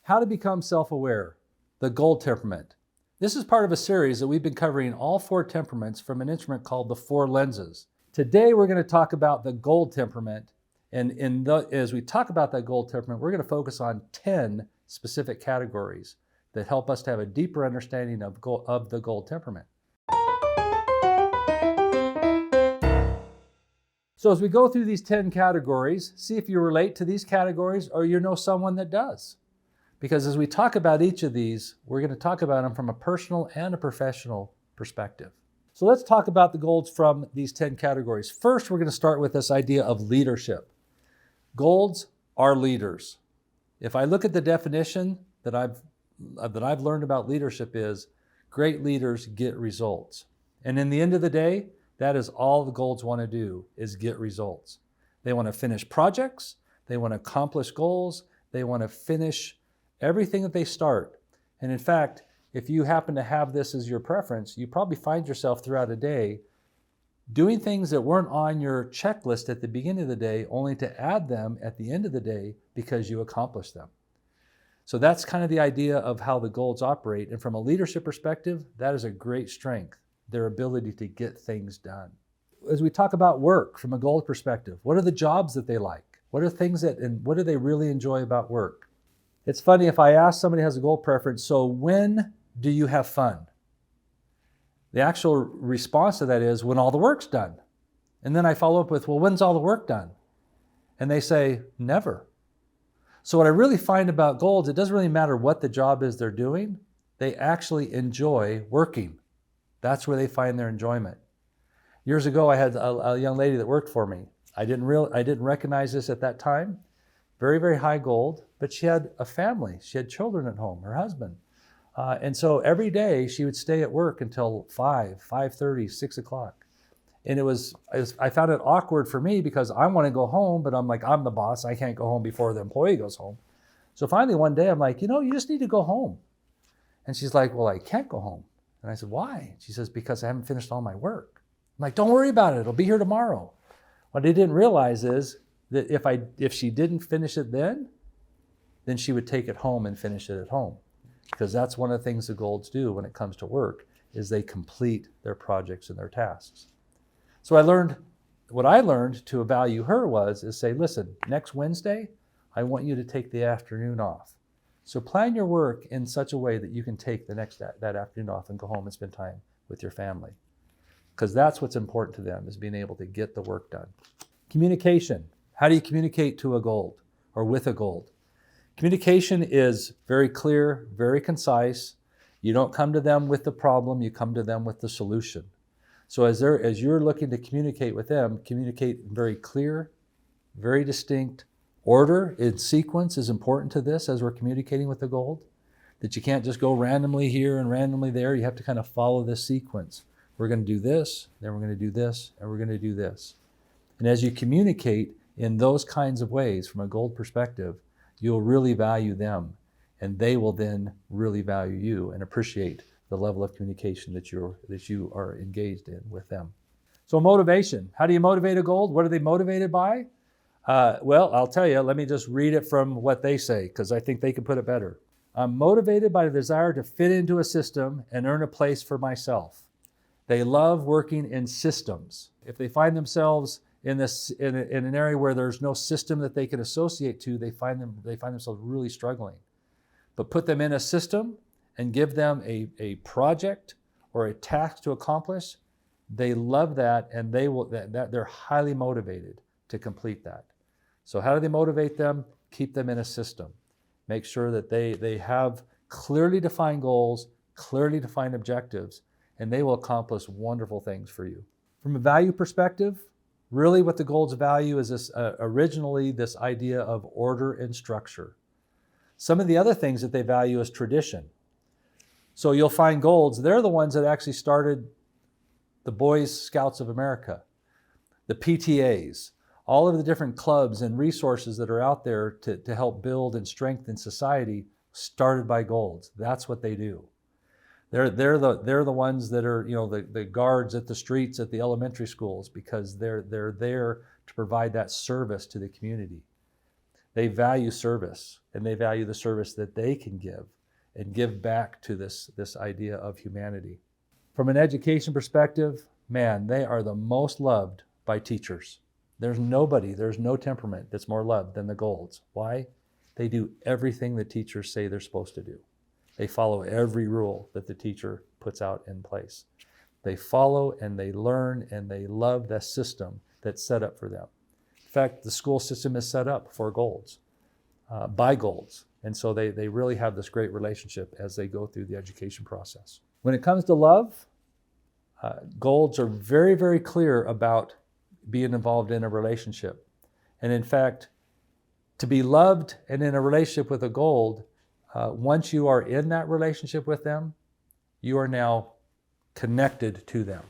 How to become self-aware, the Gold Temperament. This is part of a series that we've been covering all 4 temperaments from an instrument called the 4 lenses. Today we're going to talk about the Gold Temperament, and as we talk about that Gold Temperament, we're going to focus on 10 specific categories that help us to have a deeper understanding of the Gold Temperament. So as we go through these 10 categories, see if you relate to these categories or you know someone that does. Because as we talk about each of these, we're going to talk about them from a personal and a professional perspective. So let's talk about the golds from these 10 categories. First, we're going to start with this idea of leadership. Golds are leaders. If I look at the definition that I've learned about leadership is great leaders get results. And in the end of the day, that is all the golds want to do is get results. They want to finish projects. They want to accomplish goals. They want to finish everything that they start. And in fact, if you happen to have this as your preference, you probably find yourself throughout a day doing things that weren't on your checklist at the beginning of the day, only to add them at the end of the day because you accomplished them. So that's kind of the idea of how the golds operate. And from a leadership perspective, that is a great strength, their ability to get things done. As we talk about work from a gold perspective, what are the jobs that they like? What are things and what do they really enjoy about work? It's funny if I ask somebody who has a gold preference, so when do you have fun? The actual response to that is when all the work's done. And then I follow up with, well, when's all the work done? And they say, never. So what I really find about golds, it doesn't really matter what the job is they're doing. They actually enjoy working. That's where they find their enjoyment. Years ago, I had a young lady that worked for me. I didn't recognize this at that time. Very, very high gold, but she had a family. She had children at home, her husband. And so every day she would stay at work until 5:30, 6 o'clock. And I found it awkward for me because I want to go home, but I'm like, I'm the boss. I can't go home before the employee goes home. So finally one day I'm like, you just need to go home. And she's like, well, I can't go home. And I said, why? She says, because I haven't finished all my work. I'm like, don't worry about it. It'll be here tomorrow. What I didn't realize is that if she didn't finish it then she would take it home and finish it at home. Because that's one of the things the golds do when it comes to work, is they complete their projects and their tasks. So what I learned to value her is say, listen, next Wednesday, I want you to take the afternoon off. So plan your work in such a way that you can take that afternoon off and go home and spend time with your family. Because that's what's important to them, is being able to get the work done. Communication. How do you communicate to a gold or with a gold? Communication is very clear, very concise. You don't come to them with the problem, you come to them with the solution. So as you're looking to communicate with them, communicate very clear, very distinct. Order in sequence is important to this as we're communicating with the gold, that you can't just go randomly here and randomly there. You have to kind of follow this sequence. We're going to do this, then we're going to do this, and we're going to do this. And as you communicate in those kinds of ways from a gold perspective, you'll really value them, and they will then really value you and appreciate the level of communication that you are engaged in with them. So motivation. How do you motivate a gold? What are they motivated by? Well, I'll tell you, let me just read it from what they say, because I think they can put it better. I'm motivated by the desire to fit into a system and earn a place for myself. They love working in systems. If they find themselves in an area where there's no system that they can associate to, they find themselves really struggling. But put them in a system and give them a project or a task to accomplish, they love that, and they're highly motivated to complete that. So how do they motivate them? Keep them in a system. Make sure that they have clearly defined goals, clearly defined objectives, and they will accomplish wonderful things for you. From a value perspective, really what the golds value is originally this idea of order and structure. Some of the other things that they value is tradition. So you'll find golds, they're the ones that actually started the Boy Scouts of America, the PTAs, all of the different clubs and resources that are out there to help build and strengthen society started by golds. That's what they do. They're the ones that are, the guards at the streets at the elementary schools, because they're there to provide that service to the community. They value service, and they value the service that they can give and give back to this idea of humanity. From an education perspective, man, they are the most loved by teachers. There's no temperament that's more loved than the Golds. Why? They do everything the teachers say they're supposed to do. They follow every rule that the teacher puts out in place. They follow and they learn and they love the system that's set up for them. In fact, the school system is set up for Golds, by Golds. And so they really have this great relationship as they go through the education process. When it comes to love, Golds are very, very clear about being involved in a relationship. And in fact, to be loved and in a relationship with a Gold, once you are in that relationship with them, you are now connected to them.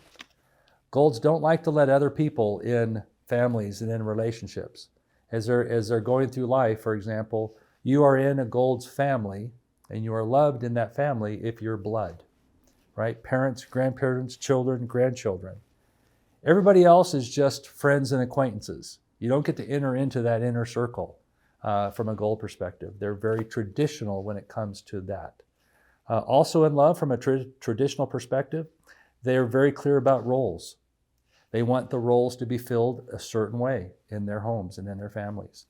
Golds don't like to let other people in families and in relationships. As they're going through life, for example, you are in a Gold's family and you are loved in that family if you're blood, right? Parents, grandparents, children, grandchildren. Everybody else is just friends and acquaintances. You don't get to enter into that inner circle from a Gold perspective. They're very traditional when it comes to that. Also in love, from a traditional perspective, they are very clear about roles. They want the roles to be filled a certain way in their homes and in their families.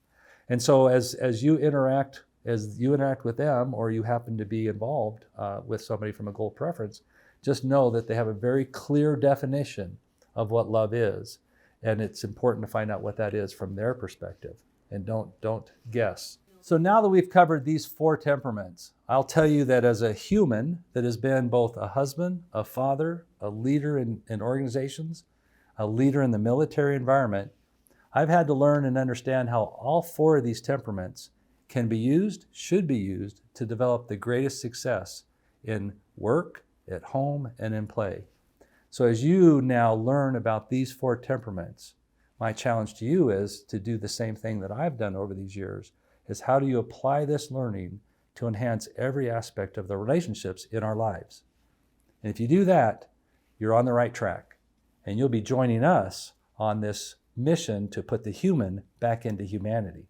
And so as you interact with them, or you happen to be involved with somebody from a Gold preference, just know that they have a very clear definition of what love is. And it's important to find out what that is from their perspective. And don't guess. So now that we've covered these 4 temperaments, I'll tell you that as a human that has been both a husband, a father, a leader in organizations, a leader in the military environment, I've had to learn and understand how all 4 of these temperaments can be used, should be used, to develop the greatest success in work, at home, and in play. So as you now learn about these 4 temperaments, my challenge to you is to do the same thing that I've done over these years, is how do you apply this learning to enhance every aspect of the relationships in our lives? And if you do that, you're on the right track. And you'll be joining us on this mission to put the human back into humanity.